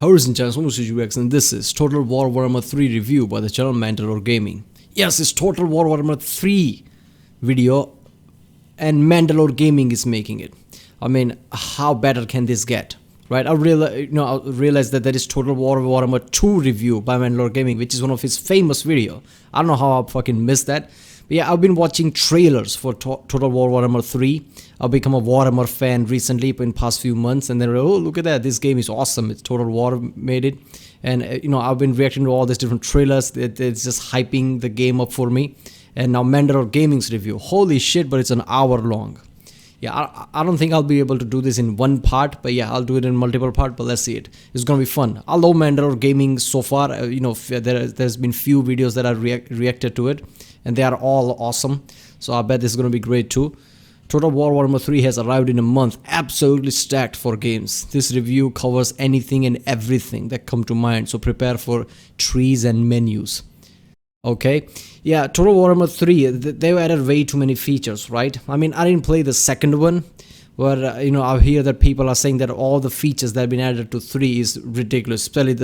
Ladies and gentlemen, and this is Total War Warhammer 3 review by the channel MandaloreGaming. Yes, it's Total War Warhammer 3 video and MandaloreGaming is making it. I mean, how better can this get? Right? I realized that there is Total War Warhammer 2 review by MandaloreGaming, which is one of his famous video. I don't know how I fucking missed that. But yeah, I've been watching trailers for Total War Warhammer 3. I've become a Warhammer fan recently in past few months, and then oh, look at that, this game is awesome. It's Total War made it, and I've been reacting to all these different trailers. It's just hyping the game up for me. And now MandaloreGaming's review, holy shit, but it's an hour long. Yeah, I don't think I'll be able to do this in one part, but yeah, I'll do it in multiple parts, but let's see it. It's gonna be fun. I love MandaloreGaming so far. There's been few videos that I reacted to it, and they are all awesome. So I bet this is gonna be great too. Total War Warhammer 3 has arrived in a month, absolutely stacked for games. This review covers anything and everything that come to mind, so prepare for trees and menus. Okay, yeah, Total War Warhammer 3, they've added way too many features, right? I mean, I didn't play the second one, but I hear that people are saying that all the features that have been added to 3 is ridiculous, especially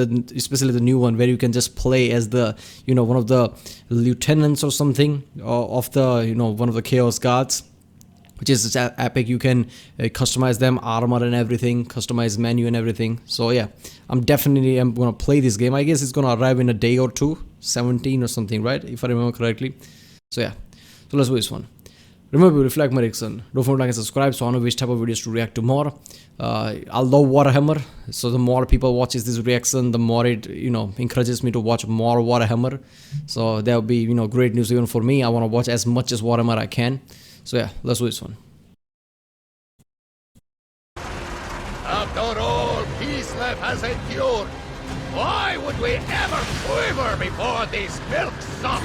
the new one where you can just play as the one of the lieutenants or something of the one of the Chaos Guards, which is epic. You can customize them, armor and everything, customize menu and everything. So yeah, I'm gonna play this game. I guess it's gonna arrive in a day or two, 17 or something, right? If I remember correctly. So yeah, so let's do this one. Remember, reflect my Erickson. Don't forget to like and subscribe so I know which type of videos to react to more. I love Warhammer, so the more people watches this reaction, the more it encourages me to watch more Warhammer. So that would be great news even for me. I want to watch as much as Warhammer I can. So yeah, let's do this one. After all Kislev has endured, why would we ever quiver before these milksops?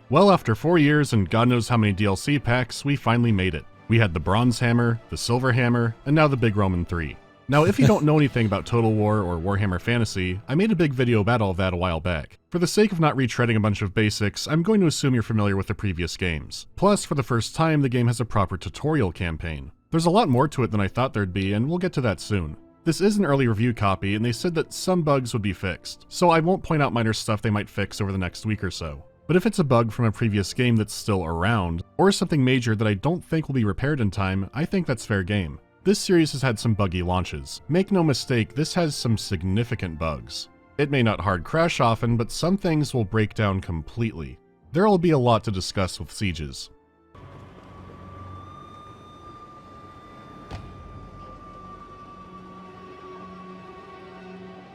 Well, after 4 years and God knows how many DLC packs, we finally made it. We had the Bronze Hammer, the Silver Hammer, and now the Big Roman 3. Now, if you don't know anything about Total War or Warhammer Fantasy, I made a big video about all of that a while back. For the sake of not retreading a bunch of basics, I'm going to assume you're familiar with the previous games. Plus, for the first time, the game has a proper tutorial campaign. There's a lot more to it than I thought there'd be, and we'll get to that soon. This is an early review copy, and they said that some bugs would be fixed, so I won't point out minor stuff they might fix over the next week or so. But if it's a bug from a previous game that's still around, or something major that I don't think will be repaired in time, I think that's fair game. This series has had some buggy launches. Make no mistake, this has some significant bugs. It may not hard crash often, but some things will break down completely. There will be a lot to discuss with sieges.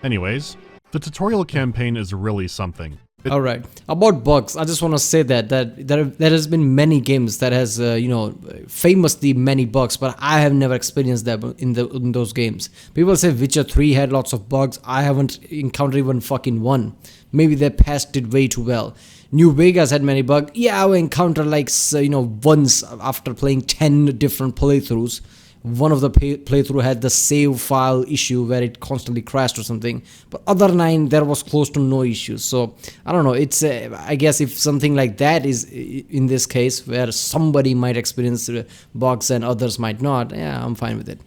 Anyways, the tutorial campaign is really something. Alright, about bugs, I just want to say that there has been many games that has famously many bugs, but I have never experienced that in those games. People say Witcher 3 had lots of bugs. I haven't encountered even fucking one. Maybe they patched it way too well. New Vegas had many bugs. Yeah, I encountered like once after playing 10 different playthroughs. One of the playthrough had the save file issue where it constantly crashed or something, but other 9 there was close to no issues. So I don't know, it's I guess if something like that is in this case where somebody might experience bugs and others might not, yeah, I'm fine with it.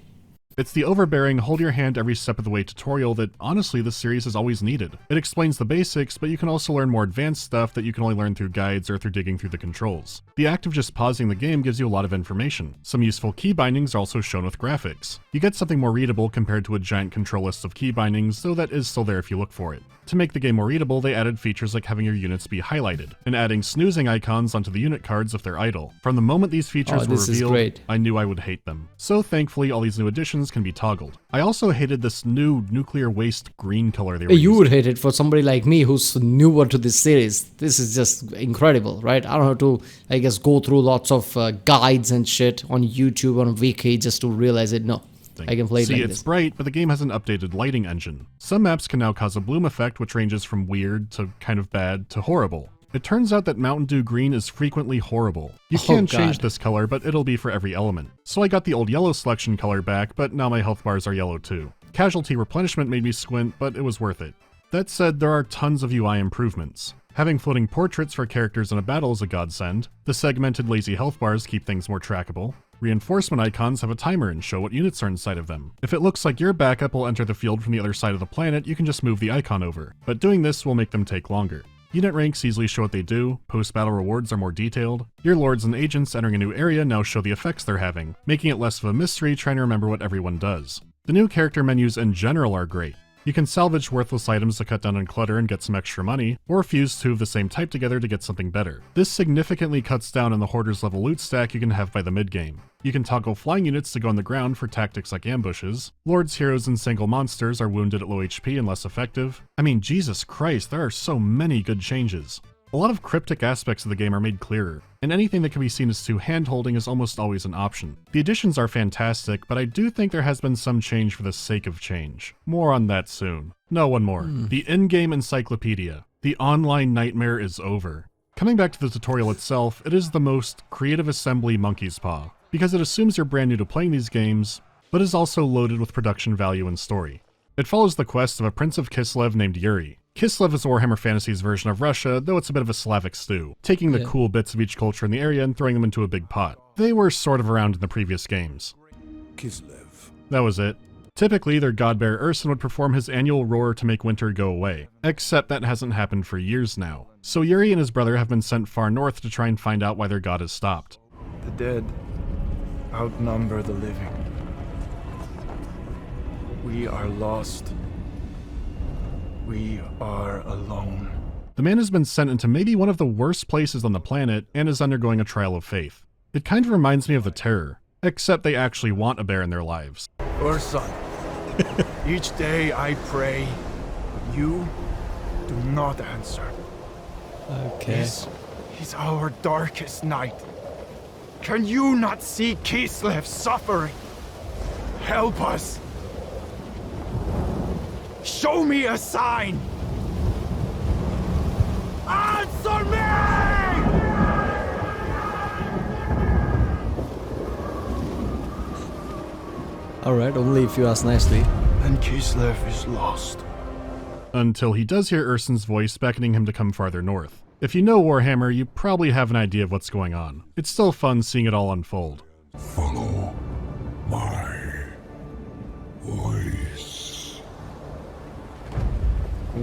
It's the overbearing, hold your hand every step of the way tutorial that, honestly, this series has always needed. It explains the basics, but you can also learn more advanced stuff that you can only learn through guides or through digging through the controls. The act of just pausing the game gives you a lot of information. Some useful key bindings are also shown with graphics. You get something more readable compared to a giant control list of key bindings, though that is still there if you look for it. To make the game more readable, they added features like having your units be highlighted, and adding snoozing icons onto the unit cards if they're idle. From the moment these features were revealed, I knew I would hate them. So thankfully, all these new additions can be toggled. I also hated this new nuclear waste green color they were using. You would hate it for somebody like me who's newer to this series. This is just incredible, right? I don't have to, I guess, go through lots of guides and shit on YouTube, on Wiki just to realize it. No. I can play it like this. It's bright, but the game has an updated lighting engine. Some maps can now cause a bloom effect, which ranges from weird to kind of bad to horrible. It turns out that Mountain Dew Green is frequently horrible. You can change this color, but it'll be for every element. So I got the old yellow selection color back, but now my health bars are yellow too. Casualty replenishment made me squint, but it was worth it. That said, there are tons of UI improvements. Having floating portraits for characters in a battle is a godsend. The segmented lazy health bars keep things more trackable. Reinforcement icons have a timer and show what units are inside of them. If it looks like your backup will enter the field from the other side of the planet, you can just move the icon over, but doing this will make them take longer. Unit ranks easily show what they do, post-battle rewards are more detailed. Your lords and agents entering a new area now show the effects they're having, making it less of a mystery trying to remember what everyone does. The new character menus in general are great. You can salvage worthless items to cut down on clutter and get some extra money, or fuse two of the same type together to get something better. This significantly cuts down on the hoarder's level loot stack you can have by the mid-game. You can toggle flying units to go on the ground for tactics like ambushes. Lords, heroes, and single monsters are wounded at low HP and less effective. I mean, Jesus Christ, there are so many good changes. A lot of cryptic aspects of the game are made clearer, and anything that can be seen as too hand-holding is almost always an option. The additions are fantastic, but I do think there has been some change for the sake of change. More on that soon. No, one more. The in-game encyclopedia. The online nightmare is over. Coming back to the tutorial itself, it is the most creative assembly monkey's paw, because it assumes you're brand new to playing these games, but is also loaded with production value and story. It follows the quest of a Prince of Kislev named Yuri. Kislev is Warhammer Fantasy's version of Russia, though it's a bit of a Slavic stew, taking the cool bits of each culture in the area and throwing them into a big pot. They were sort of around in the previous games. Kislev. That was it. Typically, their godbearer Urson would perform his annual roar to make winter go away, except that hasn't happened for years now. So Yuri and his brother have been sent far north to try and find out why their god has stopped. The dead outnumber the living. We are lost. We are alone. The man has been sent into maybe one of the worst places on the planet and is undergoing a trial of faith. It kind of reminds me of the Terror, except they actually want a bear in their lives. Urson, each day I pray, but you do not answer. Okay. This is our darkest night. Can you not see Kislev suffering? Help us. Show me a sign! Answer me! Alright, only if you ask nicely. And Kislev is lost. Until he does hear Urson's voice beckoning him to come farther north. If you know Warhammer, you probably have an idea of what's going on. It's still fun seeing it all unfold. Follow my voice.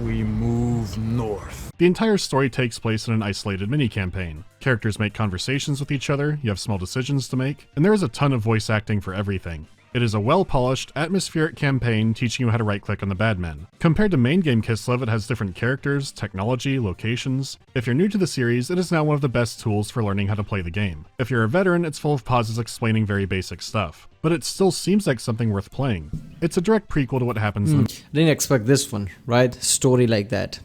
We move north. The entire story takes place in an isolated mini-campaign. Characters make conversations with each other, you have small decisions to make, and there is a ton of voice acting for everything. It is a well-polished, atmospheric campaign teaching you how to right-click on the bad men. Compared to main game Kislev, it has different characters, technology, locations. If you're new to the series, it is now one of the best tools for learning how to play the game. If you're a veteran, it's full of pauses explaining very basic stuff. But it still seems like something worth playing. It's a direct prequel to what happens in the... Didn't expect this one, right? Story like that,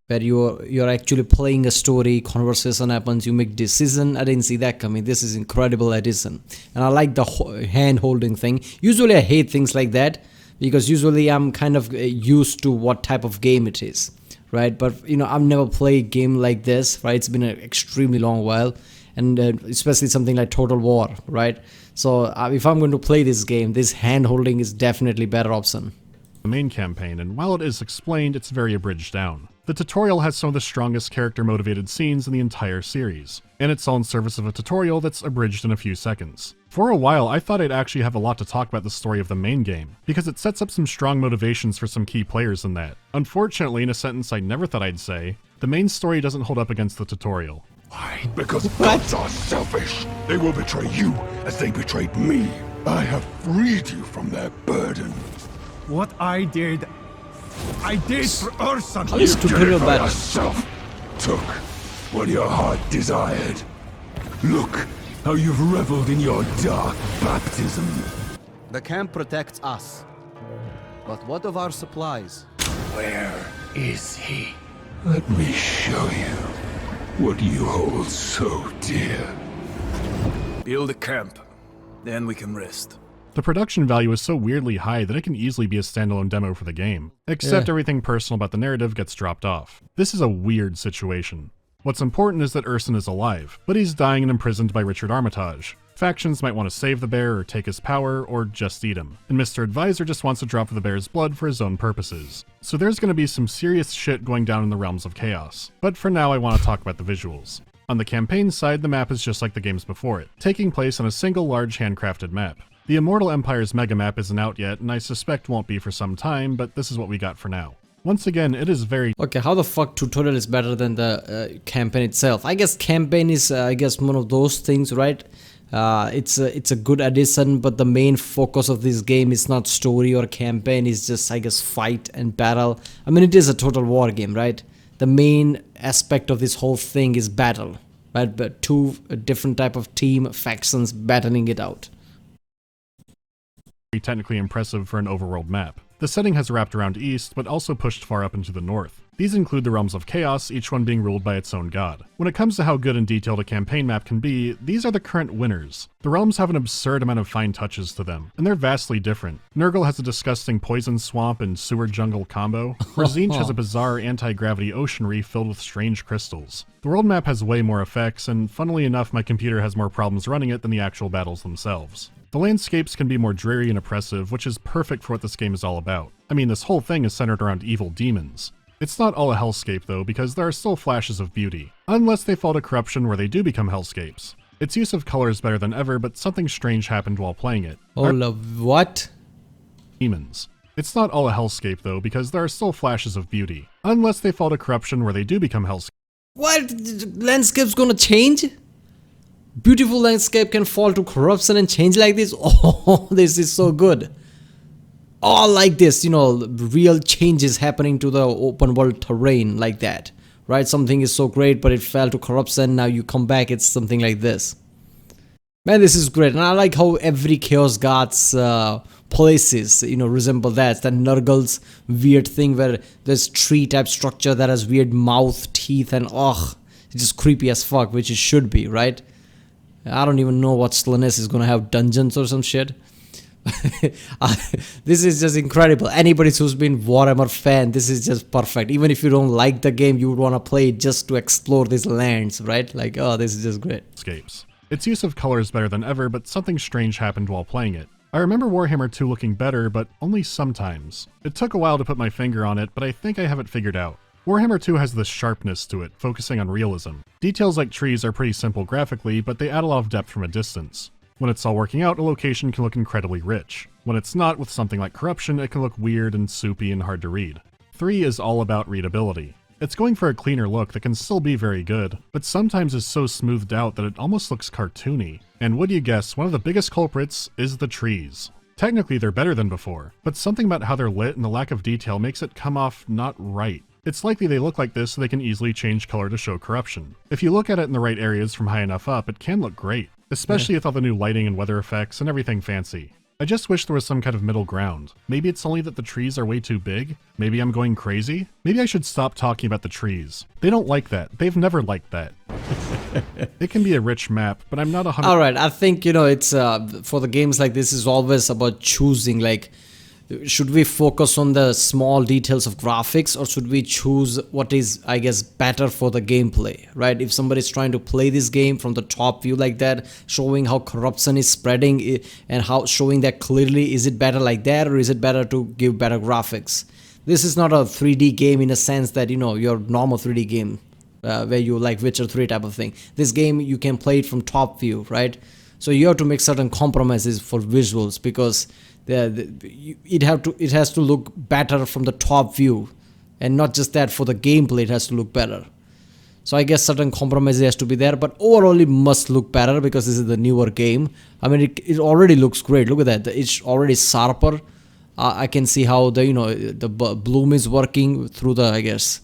where you're actually playing a story, conversation happens, you make decision. I didn't see that coming. This is incredible addition, and I like the hand holding thing. Usually I hate things like that because usually I'm kind of used to what type of game it is, right? But you know, I've never played a game like this, right? It's been an extremely long while, and especially something like Total War, right? So if I'm going to play this game, this hand holding is definitely better option. The main campaign, and while it is explained, it's very abridged down. The tutorial has some of the strongest character-motivated scenes in the entire series, and it's all in service of a tutorial that's abridged in a few seconds. For a while, I thought I'd actually have a lot to talk about the story of the main game, because it sets up some strong motivations for some key players in that. Unfortunately, in a sentence I never thought I'd say, the main story doesn't hold up against the tutorial. Why? Because gods are selfish. They will betray you as they betrayed me. I have freed you from their burden. What I did for Urson. How is You did tutorial it for bad? yourself. Took what your heart desired. Look how you've reveled in your dark baptism. The camp protects us. But what of our supplies? Where is he? Let me show you what you hold so dear. Build a camp. Then we can rest. The production value is so weirdly high that it can easily be a standalone demo for the game, except everything personal about the narrative gets dropped off. This is a weird situation. What's important is that Urson is alive, but he's dying and imprisoned by Richard Armitage. Factions might want to save the bear or take his power, or just eat him. And Mr. Advisor just wants to drop the bear's blood for his own purposes. So there's going to be some serious shit going down in the realms of chaos. But for now I want to talk about the visuals. On the campaign side, the map is just like the games before it, taking place on a single large handcrafted map. The Immortal Empire's mega map isn't out yet, and I suspect won't be for some time, but this is what we got for now. Once again, it is very... Okay, how the fuck tutorial is better than the campaign itself? I guess campaign is, one of those things, right? It's a good addition, but the main focus of this game is not story or campaign, it's just, fight and battle. I mean, it is a total war game, right? The main aspect of this whole thing is battle, right? But two different type of team factions battling it out. Technically impressive for an overworld map. The setting has wrapped around east, but also pushed far up into the north. These include the realms of chaos, each one being ruled by its own god. When it comes to how good and detailed a campaign map can be, these are the current winners. The realms have an absurd amount of fine touches to them, and they're vastly different. Nurgle has a disgusting poison swamp and sewer jungle combo, where Tzeentch has a bizarre anti-gravity ocean reef filled with strange crystals. The world map has way more effects, and funnily enough my computer has more problems running it than the actual battles themselves. The landscapes can be more dreary and oppressive, which is perfect for what this game is all about. I mean, this whole thing is centered around evil demons. It's not all a hellscape though, because there are still flashes of beauty. Unless they fall to corruption where they do become hellscapes. Its use of color is better than ever, but something strange happened while playing it. What? Demons. It's not all a hellscape though, because there are still flashes of beauty. Unless they fall to corruption where they do become hellscapes. What? Landscape's gonna change? Beautiful landscape can fall to corruption and change like this? Oh, this is so good. Oh, like this, real changes happening to the open world terrain like that, right? Something is so great, but it fell to corruption. Now you come back, it's something like this. Man, this is great. And I like how every Chaos God's places, resemble that. That Nurgle's weird thing where there's tree type structure that has weird mouth, teeth, and it's just creepy as fuck, which it should be, right? I don't even know what Slaanesh is gonna have dungeons or some shit. This is just incredible. Anybody who's been Warhammer fan, this is just perfect. Even if you don't like the game, you would want to play it just to explore these lands, right? Like, oh, this is just great. Escapes. Its use of color is better than ever, but something strange happened while playing it. I remember Warhammer 2 looking better, but only sometimes. It took a while to put my finger on it, but I think I have it figured out. Warhammer 2 has this sharpness to it, focusing on realism. Details like trees are pretty simple graphically, but they add a lot of depth from a distance. When it's all working out, a location can look incredibly rich. When it's not, with something like corruption, it can look weird and soupy and hard to read. 3 is all about readability. It's going for a cleaner look that can still be very good, but sometimes is so smoothed out that it almost looks cartoony. And would you guess, one of the biggest culprits is the trees. Technically they're better than before, but something about how they're lit and the lack of detail makes it come off not right. It's likely they look like this so they can easily change color to show corruption. If you look at it in the right areas from high enough up, it can look great, especially with all the new lighting and weather effects and everything fancy. I just wish there was some kind of middle ground. Maybe it's only that the trees are way too big? Maybe I'm going crazy? Maybe I should stop talking about the trees. They don't like that. They've never liked that. It can be a rich map, but I'm not 100%. Alright, I think, it's for the games like this is always about choosing, like, should we focus on the small details of graphics or should we choose what is, I guess, better for the gameplay, right? If somebody's trying to play this game from the top view like that, showing how corruption is spreading and how showing that clearly, is it better like that or is it better to give better graphics? This is not a 3D game in a sense that, your normal 3D game where you like Witcher 3 type of thing. This game, you can play it from top view, right? So you have to make certain compromises for visuals because it has to look better from the top view, and not just that, for the gameplay it has to look better. So I guess certain compromises has to be there, but overall it must look better because this is the newer game. I mean, it already looks great. Look at that, it's already sharper. I can see how the bloom is working through the, I guess,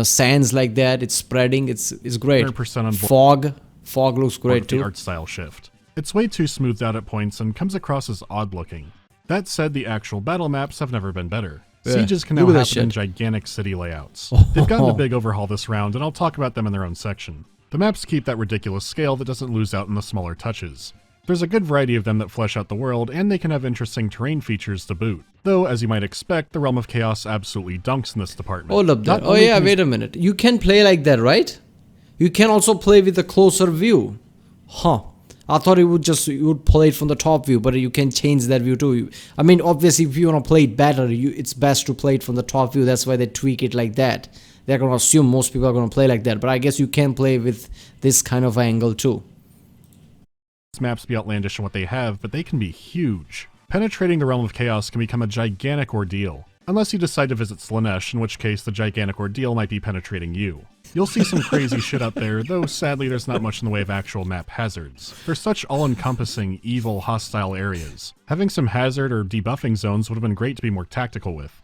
sands like that. It's spreading. It's great. 100% on board. Fog looks great too. The art style shift. It's way too smoothed out at points and comes across as odd looking. That said, the actual battle maps have never been better. Yeah. Sieges can now happen in gigantic city layouts. They've gotten a big overhaul this round, and I'll talk about them in their own section. The maps keep that ridiculous scale that doesn't lose out in the smaller touches. There's a good variety of them that flesh out the world, and they can have interesting terrain features to boot. Though, as you might expect, the Realm of Chaos absolutely dunks in this department. Hold up there. Oh yeah, wait a minute. You can play like that, right? You can also play with a closer view. Huh. I thought you would play it from the top view, but you can change that view too. I mean, obviously, if you want to play it better, it's best to play it from the top view. That's why they tweak it like that. They're going to assume most people are going to play like that, but I guess you can play with this kind of angle too. These maps be outlandish in what they have, but they can be huge. Penetrating the realm of chaos can become a gigantic ordeal. Unless you decide to visit Slaanesh, in which case the gigantic ordeal might be penetrating you. You'll see some crazy shit up there, though sadly there's not much in the way of actual map hazards. They're such all-encompassing, evil, hostile areas. Having some hazard or debuffing zones would have been great to be more tactical with.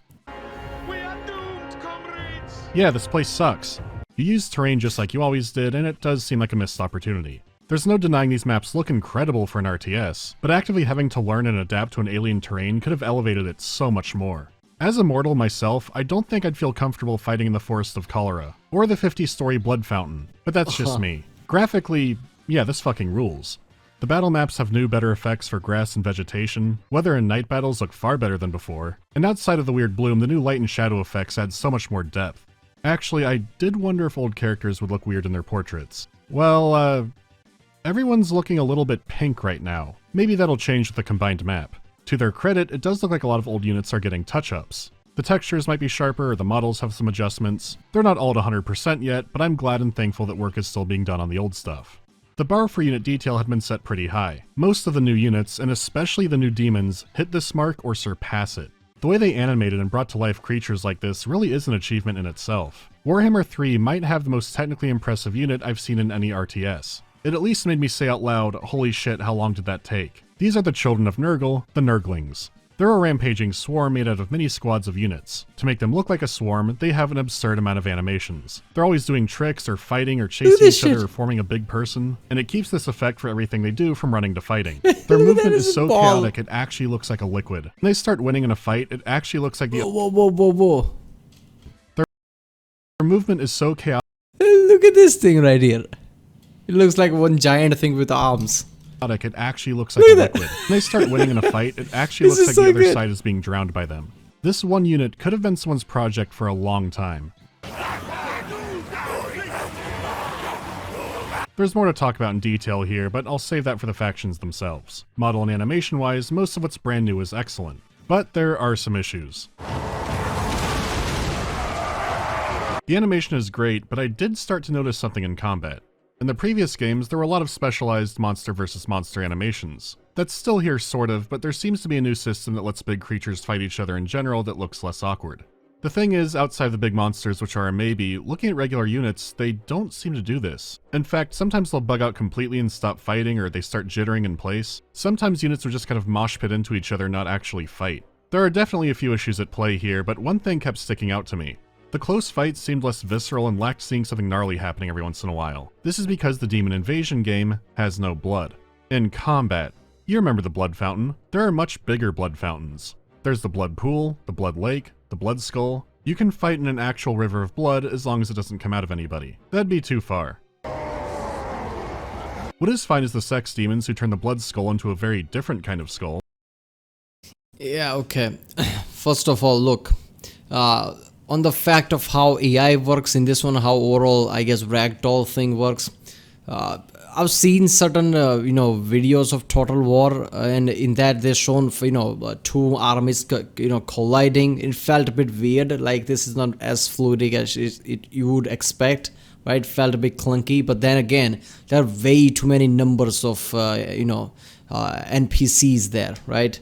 We are doomed, comrades! Yeah, this place sucks. You use terrain just like you always did, and it does seem like a missed opportunity. There's no denying these maps look incredible for an RTS, but actively having to learn and adapt to an alien terrain could have elevated it so much more. As a mortal myself, I don't think I'd feel comfortable fighting in the Forest of Cholera, or the 50-story Blood Fountain, but that's just me. Graphically, yeah, this fucking rules. The battle maps have new, better effects for grass and vegetation, weather and night battles look far better than before, and outside of the weird bloom, the new light and shadow effects add so much more depth. Actually, I did wonder if old characters would look weird in their portraits. Well, everyone's looking a little bit pink right now. Maybe that'll change with the combined map. To their credit, it does look like a lot of old units are getting touch-ups. The textures might be sharper, or the models have some adjustments. They're not all at 100% yet, but I'm glad and thankful that work is still being done on the old stuff. The bar for unit detail had been set pretty high. Most of the new units, and especially the new demons, hit this mark or surpass it. The way they animated and brought to life creatures like this really is an achievement in itself. Warhammer 3 might have the most technically impressive unit I've seen in any RTS. It at least made me say out loud, holy shit, how long did that take? These are the children of Nurgle, the Nurglings. They're a rampaging swarm made out of mini squads of units. To make them look like a swarm, they have an absurd amount of animations. They're always doing tricks or fighting or chasing each other or forming a big person, and it keeps this effect for everything they do from running to fighting. Their movement is so chaotic it actually looks like a liquid. When they start winning in a fight, it actually looks like the— Whoa. Their movement is so chaotic. Look at this thing right here. It looks like one giant thing with arms. It actually looks like a liquid. When they start winning in a fight, it actually looks like the other side is being drowned by them. This one unit could have been someone's project for a long time. There's more to talk about in detail here, but I'll save that for the factions themselves. Model and animation-wise, most of what's brand new is excellent. But there are some issues. The animation is great, but I did start to notice something in combat. In the previous games, there were a lot of specialized monster versus monster animations. That's still here sort of, but there seems to be a new system that lets big creatures fight each other in general that looks less awkward. The thing is, outside the big monsters, which are a maybe, looking at regular units, they don't seem to do this. In fact, sometimes they'll bug out completely and stop fighting, or they start jittering in place. Sometimes units will just kind of mosh pit into each other and not actually fight. There are definitely a few issues at play here, but one thing kept sticking out to me. The close fights seemed less visceral and lacked seeing something gnarly happening every once in a while. This is because the Demon Invasion game has no blood. In combat, you remember the Blood Fountain. There are much bigger blood fountains. There's the Blood Pool, the Blood Lake, the Blood Skull. You can fight in an actual river of blood as long as it doesn't come out of anybody. That'd be too far. What is fine is the sex demons who turn the Blood Skull into a very different kind of skull. Yeah, okay. First of all, look. On the fact of how AI works in this one, how overall, I guess, ragdoll thing works. I've seen certain, videos of Total War, and in that they're shown, two armies, colliding. It felt a bit weird, like this is not as fluid as you would expect, right? Felt a bit clunky, but then again, there are way too many numbers of, NPCs there, right?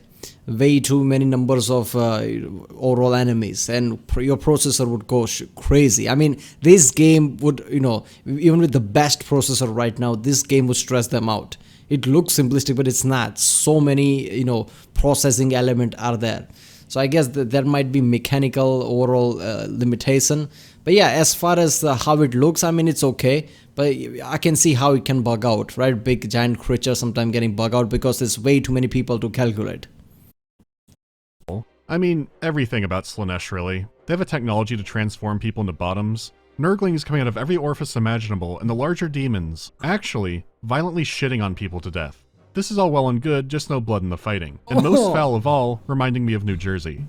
Way too many numbers of overall enemies, and your processor would go crazy. I mean, this game would, even with the best processor right now, this game would stress them out. It looks simplistic, but it's not. So many, processing element are there. So I guess there might be mechanical overall limitation. But yeah, as far as how it looks, I mean, it's okay. But I can see how it can bug out, right? Big giant creatures sometimes getting bug out because there's way too many people to calculate. I mean, everything about Slaanesh, really. They have a technology to transform people into bottoms. Nurglings coming out of every orifice imaginable, and the larger demons, actually, violently shitting on people to death. This is all well and good, just no blood in the fighting. And most foul of all, reminding me of New Jersey.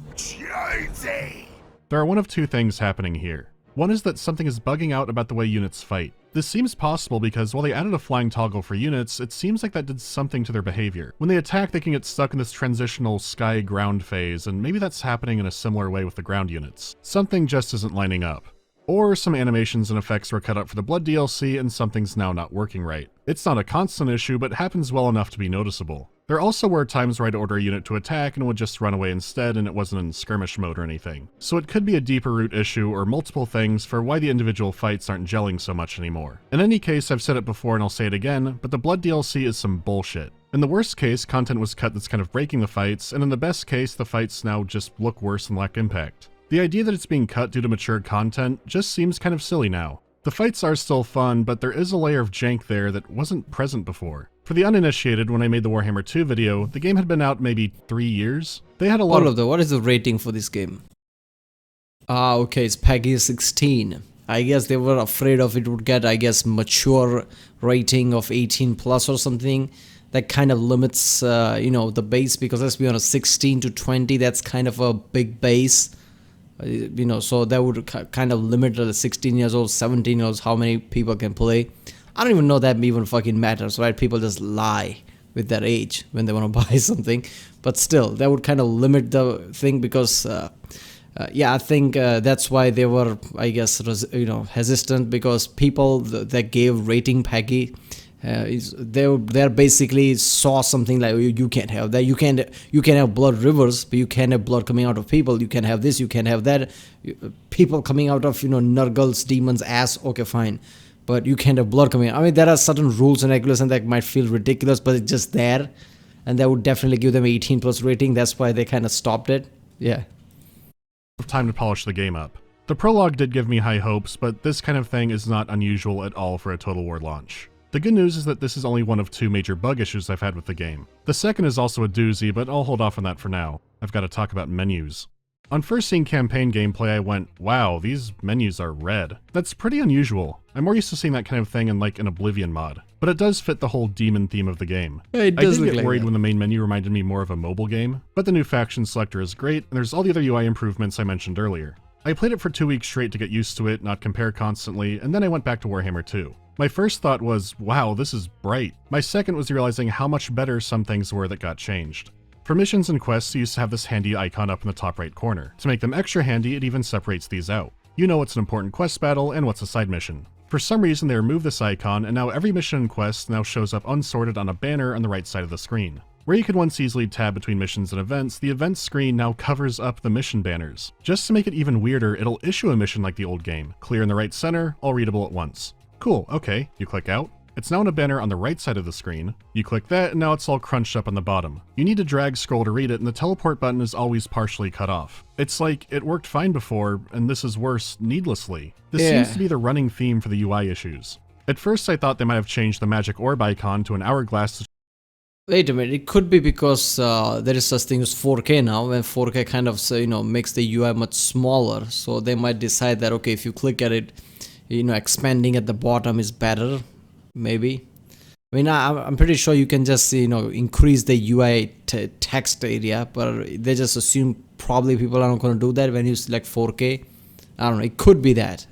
There are one of two things happening here. One is that something is bugging out about the way units fight. This seems possible because while they added a flying toggle for units, it seems like that did something to their behavior. When they attack, they can get stuck in this transitional sky-ground phase, and maybe that's happening in a similar way with the ground units. Something just isn't lining up. Or some animations and effects were cut out for the Blood DLC and something's now not working right. It's not a constant issue, but happens well enough to be noticeable. There also were times where I'd order a unit to attack and it would just run away instead, and it wasn't in skirmish mode or anything. So it could be a deeper root issue or multiple things for why the individual fights aren't gelling so much anymore. In any case, I've said it before and I'll say it again, but the Blood DLC is some bullshit. In the worst case, content was cut that's kind of breaking the fights, and in the best case, the fights now just look worse and lack impact. The idea that it's being cut due to mature content just seems kind of silly now. The fights are still fun, but there is a layer of jank there that wasn't present before. For the uninitiated, when I made the Warhammer 2 video, the game had been out maybe 3 years. They had a lot of what is the rating for this game? Ah, okay, it's PEGI 16. I guess they were afraid of it would get, I guess, mature rating of 18 plus or something. That kind of limits, the base, because let's be honest, 16 to 20, that's kind of a big base. So that would kind of limit the 16 years old, 17 years old, how many people can play. I don't even know that even fucking matters, right? People just lie with their age when they want to buy something. But still, that would kind of limit the thing because, I think that's why they were, I guess, hesitant, because people that gave rating PEGI, they basically saw something like, you can't have that, you can't have blood rivers, but you can't have blood coming out of people, you can have this, you can have that, people coming out of Nurgle's demon's ass, okay fine, but you can't have blood coming out. I mean, there are certain rules and regulations that might feel ridiculous, but it's just there, and that would definitely give them 18 plus rating. That's why they kind of stopped it. Yeah, time to polish the game up. The prologue did give me high hopes, but this kind of thing is not unusual at all for a Total War launch. The good news is that this is only one of 2 major bug issues I've had with the game. The second is also a doozy, but I'll hold off on that for now. I've got to talk about menus. On first seeing campaign gameplay, I went, wow, these menus are red. That's pretty unusual. I'm more used to seeing that kind of thing in like an Oblivion mod, but it does fit the whole demon theme of the game. Yeah, it I does did look get like worried that. when the main menu reminded me more of a mobile game, but the new faction selector is great, and there's all the other UI improvements I mentioned earlier. I played it for 2 weeks straight to get used to it, not compare constantly, and then I went back to Warhammer 2. My first thought was, wow, this is bright. My second was realizing how much better some things were that got changed. For missions and quests, you used to have this handy icon up in the top right corner. To make them extra handy, it even separates these out. You know what's an important quest battle and what's a side mission. For some reason, they removed this icon, and now every mission and quest now shows up unsorted on a banner on the right side of the screen. Where you could once easily tab between missions and events, the events screen now covers up the mission banners. Just to make it even weirder, it'll issue a mission like the old game, clear in the right center, all readable at once. Cool, okay, you click out. It's now in a banner on the right side of the screen. You click that, and now it's all crunched up on the bottom. You need to drag scroll to read it, and the teleport button is always partially cut off. It's like, it worked fine before, and this is worse needlessly. This seems to be the running theme for the UI issues. At first I thought they might have changed the magic orb icon to an hourglass to Wait a minute, it could be because there is such thing as 4K now, and 4K kind of makes the UI much smaller, so they might decide that, okay, if you click at it, expanding at the bottom is better, maybe. I mean, I'm pretty sure you can just increase the UI text area, but they just assume probably people are not going to do that when you select 4K. I don't know, it could be that.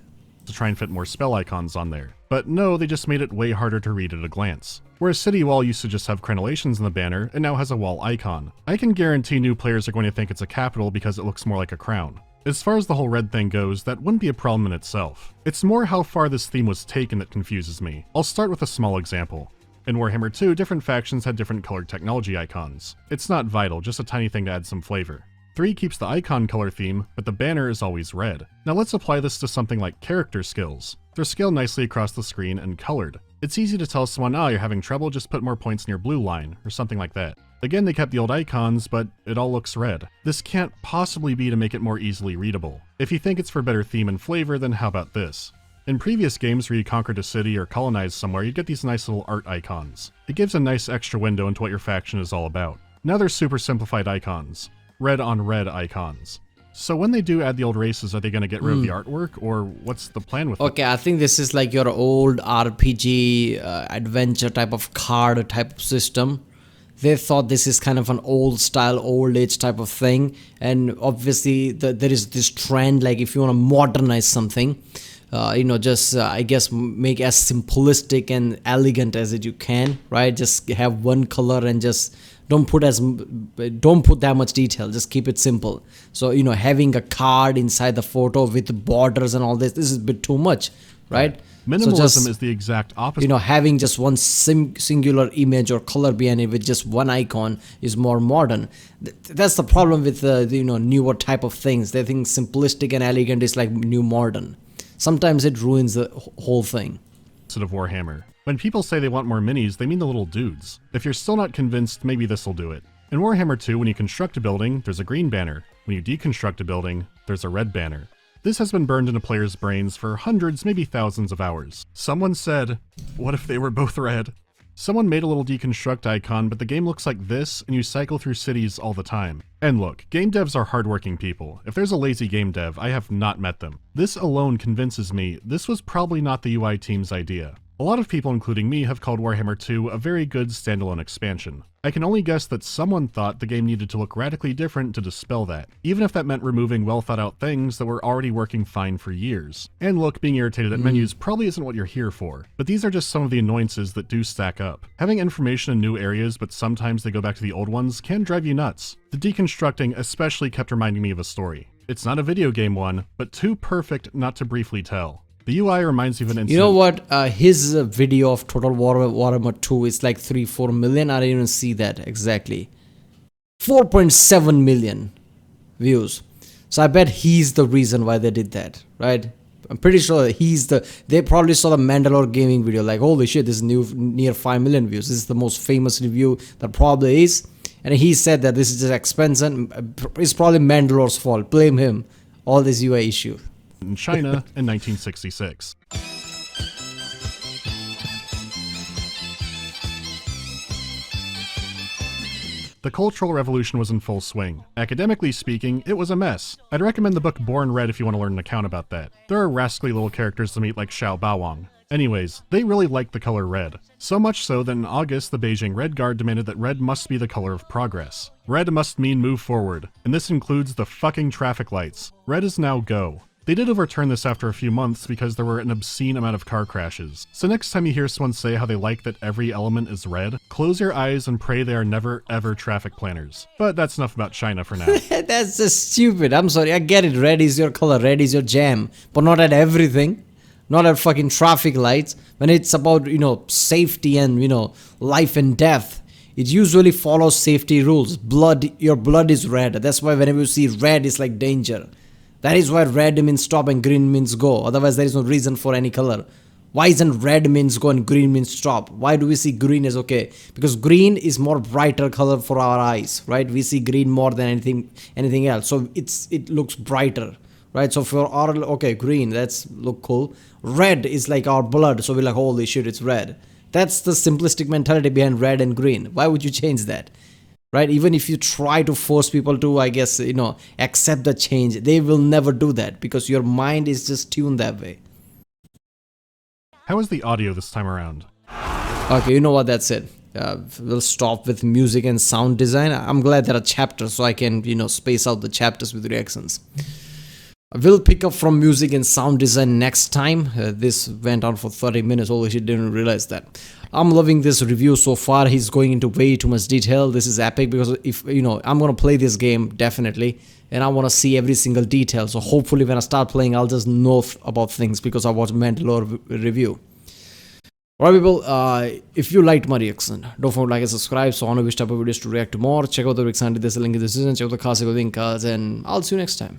try and fit more spell icons on there. But no, they just made it way harder to read at a glance. Whereas City Wall used to just have crenellations in the banner, it now has a wall icon. I can guarantee new players are going to think it's a capital because it looks more like a crown. As far as the whole red thing goes, that wouldn't be a problem in itself. It's more how far this theme was taken that confuses me. I'll start with a small example. In Warhammer 2, different factions had different colored technology icons. It's not vital, just a tiny thing to add some flavor. 3 keeps the icon color theme, but the banner is always red. Now let's apply this to something like character skills. They're scaled nicely across the screen and colored. It's easy to tell someone, you're having trouble, just put more points in your blue line, or something like that. Again, they kept the old icons, but it all looks red. This can't possibly be to make it more easily readable. If you think it's for better theme and flavor, then how about this? In previous games where you conquered a city or colonized somewhere, you get these nice little art icons. It gives a nice extra window into what your faction is all about. Now they're super simplified icons. Red on red icons. So when they do add the old races, are they going to get rid of the artwork, or what's the plan with it? Okay, I think this is like your old RPG adventure type of card type of system. they thought this is kind of an old style, old age type of thing, and obviously there is this trend, like if you want to modernize something, just I guess make as simplistic and elegant as you can, right? Just have one color and just don't put that much detail, just keep it simple. So having a card inside the photo with borders and all this is a bit too much, right? Minimalism is the exact opposite. Having just one singular image or color behind it with just one icon is more modern. That's the problem with the newer type of things. They think simplistic and elegant is like new modern. Sometimes it ruins the whole thing. Of Warhammer. When people say they want more minis, they mean the little dudes. If you're still not convinced, maybe this'll do it. In Warhammer 2, when you construct a building, there's a green banner. When you deconstruct a building, there's a red banner. This has been burned into players' brains for hundreds, maybe thousands of hours. Someone said, what if they were both red? Someone made a little deconstruct icon, but the game looks like this, and you cycle through cities all the time. And look, game devs are hardworking people. If there's a lazy game dev, I have not met them. This alone convinces me this was probably not the UI team's idea. A lot of people, including me, have called Warhammer 2 a very good standalone expansion. I can only guess that someone thought the game needed to look radically different to dispel that, even if that meant removing well-thought-out things that were already working fine for years. And look, being irritated at menus probably isn't what you're here for, but these are just some of the annoyances that do stack up. Having information in new areas, but sometimes they go back to the old ones, can drive you nuts. The deconstructing especially kept reminding me of a story. It's not a video game one, but too perfect not to briefly tell. The UI reminds you of an incident. You know what? His video of Total Warhammer 2 is like 3-4 million. I didn't even see that exactly. 4.7 million views. So I bet he's the reason why they did that, right? I'm pretty sure they probably saw the MandaloreGaming video, like, holy shit, this is near 5 million views. This is the most famous review that probably is. And he said that this is just expensive. It's probably Mandalore's fault. Blame him. All this UI issue. In China in 1966. The Cultural Revolution was in full swing. Academically speaking, it was a mess. I'd recommend the book Born Red if you want to learn an account about that. There are rascally little characters to meet like Xiao Baowang. Anyways, they really liked the color red. So much so that in August, the Beijing Red Guard demanded that red must be the color of progress. Red must mean move forward, and this includes the fucking traffic lights. Red is now go. They did overturn this after a few months because there were an obscene amount of car crashes. So next time you hear someone say how they like that every element is red, close your eyes and pray they are never ever traffic planners. But that's enough about China for now. That's just stupid. I'm sorry, I get it. Red is your color, red is your jam, but not at everything. Not at fucking traffic lights. When it's about, safety and, life and death, it usually follows safety rules. Your blood is red. That's why whenever you see red, it's like danger. That is why red means stop and green means go. Otherwise, there is no reason for any color. Why isn't red means go and green means stop? Why do we see green as okay? Because green is more brighter color for our eyes, right? We see green more than anything else. So it looks brighter, right? So for our, okay, green, that's look cool. Red is like our blood. So we're like, holy shit, it's red. That's the simplistic mentality behind red and green. Why would you change that? Right? Even if you try to force people to, I guess, accept the change, they will never do that because your mind is just tuned that way. How is the audio this time around? Okay, you know what, that's it. We'll stop with music and sound design. I'm glad there are chapters so I can, space out the chapters with reactions. We'll pick up from music and sound design next time. This went on for 30 minutes. Holy shit, didn't realize that. I'm loving this review so far. He's going into way too much detail. This is epic because if, I'm going to play this game definitely. And I want to see every single detail. So hopefully when I start playing, I'll just know about things because I watched Mandalore review. Alright people, if you liked my reaction, don't forget to like and subscribe so I know which type of videos to react to more. Check out the reaction, there's a link in the description, check out the classic link cards, and I'll see you next time.